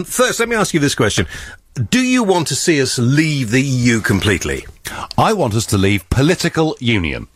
First, let me ask you this question. Do you want to see us leave the EU completely? I want us to leave political union.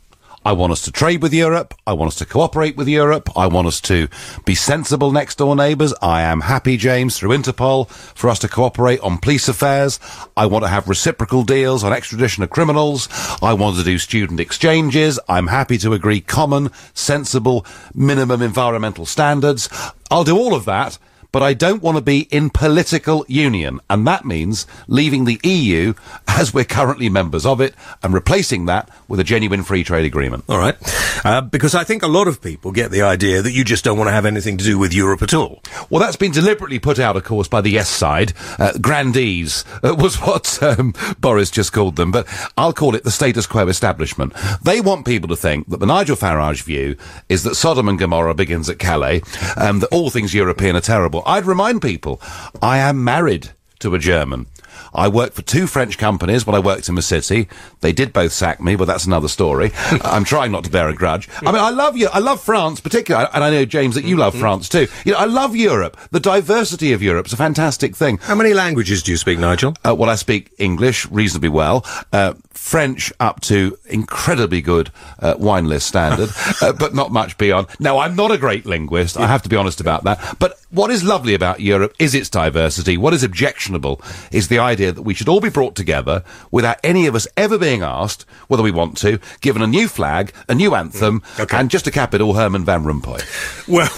I want us to trade with Europe. I want us to cooperate with Europe. I want us to be sensible next-door neighbours. I am happy, James, through Interpol, for us to cooperate on police affairs. I want to have reciprocal deals on extradition of criminals. I want to do student exchanges. I'm happy to agree common, sensible, minimum environmental standards. I'll do all of that. But I don't want to be in political union, and that means leaving the EU as we're currently members of it and replacing that with a genuine free trade agreement. All right. Because I think a lot of people get the idea that you just don't want to have anything to do with Europe at all. Well, that's been deliberately put out, of course, by the yes side. Grandees was what Boris just called them, but I'll call it the status quo establishment. They want people to think that the Nigel Farage view is that Sodom and Gomorrah begins at Calais, that all things European are terrible. I'd remind people, I am married to a German. I worked for 2 French companies when I worked in the city. They did both sack me, but that's another story. I'm trying not to bear a grudge. I mean, I love France particularly, and I know, James, that you love France too. You know, I love Europe. The diversity of Europe's a fantastic thing. How many languages do you speak, Nigel? Well, I speak English reasonably well, French up to incredibly good wine list standard, but not much beyond. Now, I'm not a great linguist. I have to be honest about that. But what is lovely about Europe is its diversity. What is objectionable is the idea that we should all be brought together without any of us ever being asked whether we want to, given a new flag, a new anthem, and just to cap it all, Herman Van Rompuy. Well,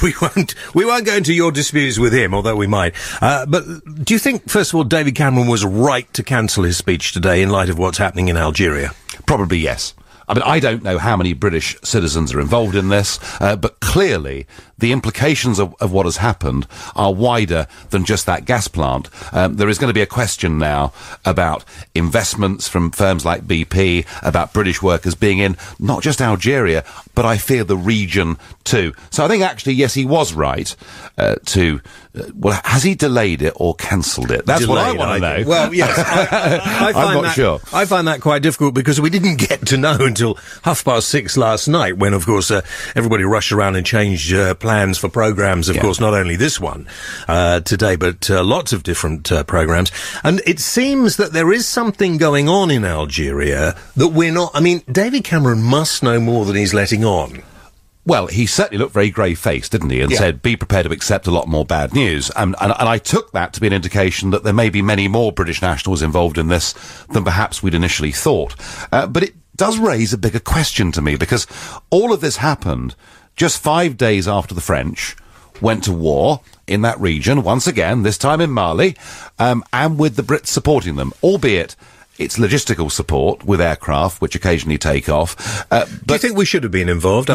we won't go into your disputes with him, although we might. But do you think, first of all, David Cameron was right to cancel his speech today in light of what's happening in Algeria? Probably yes. I mean, I don't know how many British citizens are involved in this, but clearly the implications of what has happened are wider than just that gas plant. There is going to be a question now about investments from firms like BP, about British workers being in not just Algeria, but I fear the region too. So I think actually, yes, he was right well, has he delayed it or cancelled it? That's what I want to know. Well, yes. I'm not sure. I find that quite difficult because we didn't get to know until 6:30 last night when, of course, everybody rushed around and changed plans for programmes, of course, not only this one today, but lots of different programmes. And it seems that there is something going on in Algeria that we're not... I mean, David Cameron must know more than he's letting on. Well, he certainly looked very grey-faced, didn't he, and said, be prepared to accept a lot more bad news. And I took that to be an indication that there may be many more British nationals involved in this than perhaps we'd initially thought. But it does raise a bigger question to me, because all of this happened just 5 days after the French went to war in that region, once again, this time in Mali, and with the Brits supporting them, albeit... It's logistical support with aircraft, which occasionally take off. Do you think we should have been involved?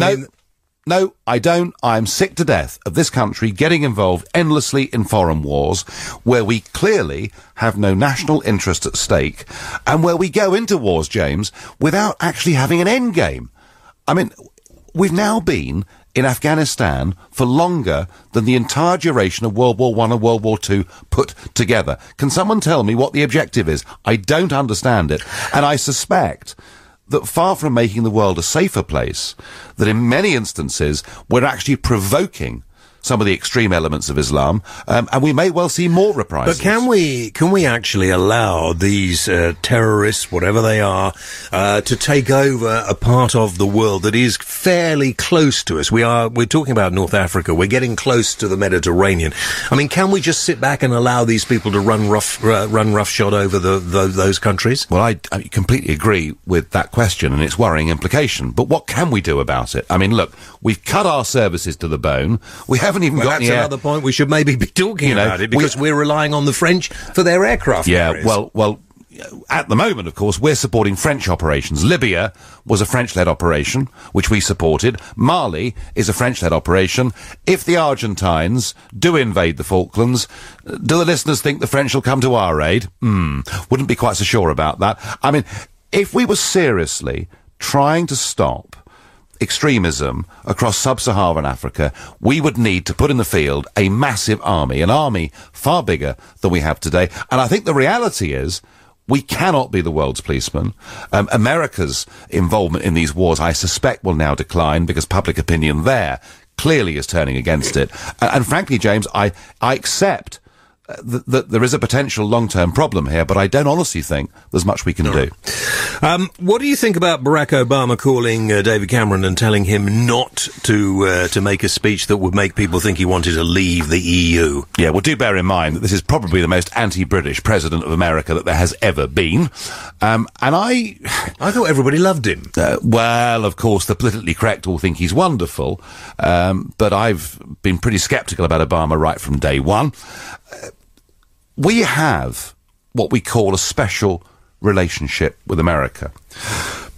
No, I don't. I'm sick to death of this country getting involved endlessly in foreign wars, where we clearly have no national interest at stake, and where we go into wars, James, without actually having an end game. I mean, we've now been in Afghanistan for longer than the entire duration of World War I and World War II put together. Can someone tell me what the objective is? I don't understand it. And I suspect that far from making the world a safer place, that in many instances we're actually provoking some of the extreme elements of Islam, and we may well see more reprisals. But can we actually allow these terrorists, whatever they are, to take over a part of the world that is fairly close to us? We're talking about North Africa. We're getting close to the Mediterranean. I mean, can we just sit back and allow these people to run roughshod over those countries? Well, I completely agree with that question and its worrying implication. But what can we do about it? I mean, look, we've cut our services to the bone. We haven't even got that's another point. We should maybe be talking about it, because we're relying on the French for their aircraft carriers. Well, at the moment, of course, we're supporting French operations. Libya was a French-led operation, which we supported. Mali is a French-led operation. If the Argentines do invade the Falklands, do the listeners think the French will come to our aid? Wouldn't be quite so sure about that. I mean, if we were seriously trying to stop extremism across sub-Saharan Africa, we would need to put in the field a massive army, an army far bigger than we have today. And I think the reality is we cannot be the world's policeman. America's involvement in these wars, I suspect, will now decline because public opinion there clearly is turning against it. And frankly, James, I accept that there is a potential long-term problem here, but I don't honestly think there's much we can do. What do you think about Barack Obama calling David Cameron and telling him not to make a speech that would make people think he wanted to leave the EU? Yeah, well, do bear in mind that this is probably the most anti-British president of America that there has ever been. And I thought everybody loved him. Well, of course, the politically correct all think he's wonderful, but I've been pretty sceptical about Obama right from day one. We have what we call a special relationship with America.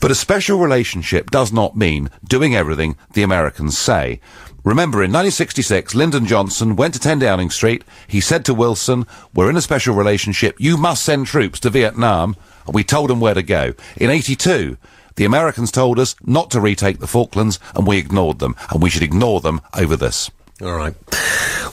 But a special relationship does not mean doing everything the Americans say. Remember, in 1966, Lyndon Johnson went to 10 Downing Street. He said to Wilson, "We're in a special relationship. You must send troops to Vietnam." And we told them where to go. In 82, the Americans told us not to retake the Falklands, and we ignored them. And we should ignore them over this. All right.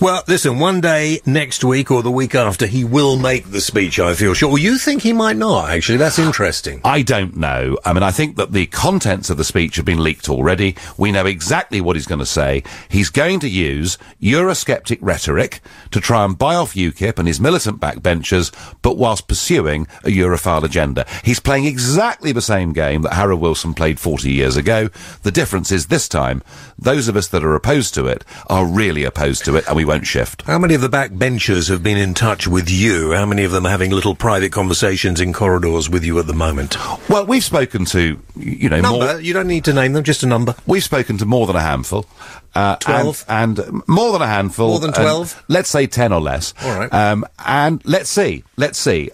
Well, listen, one day next week or the week after, he will make the speech, I feel sure. Well, you think he might not, actually? That's interesting. I don't know. I mean, I think that the contents of the speech have been leaked already. We know exactly what he's going to say. He's going to use Eurosceptic rhetoric to try and buy off UKIP and his militant backbenchers, but whilst pursuing a Europhile agenda. He's playing exactly the same game that Harold Wilson played 40 years ago. The difference is this time, those of us that are opposed to it are really opposed to it, and we won't shift. How many of the backbenchers have been in touch with you? How many of them are having little private conversations in corridors with you at the moment? Well, we've spoken to, number. More. You don't need to name them, just a number. We've spoken to more than a handful. 12? And more than a handful. More than 12? Let's say 10 or less. All right. And let's see.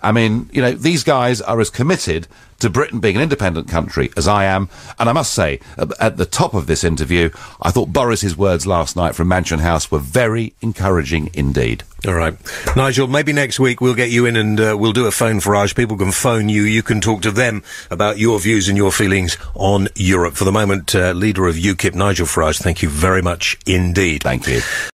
I mean, these guys are as committed to Britain being an independent country as I am. And I must say, at the top of this interview, I thought Boris's words last night from Mansion House were very encouraging indeed. All right. Nigel, maybe next week we'll get you in and we'll do a phone Farage. People can phone you. You can talk to them about your views and your feelings on Europe. For the moment, leader of UKIP, Nigel Farage, thank you very much indeed. Thank you.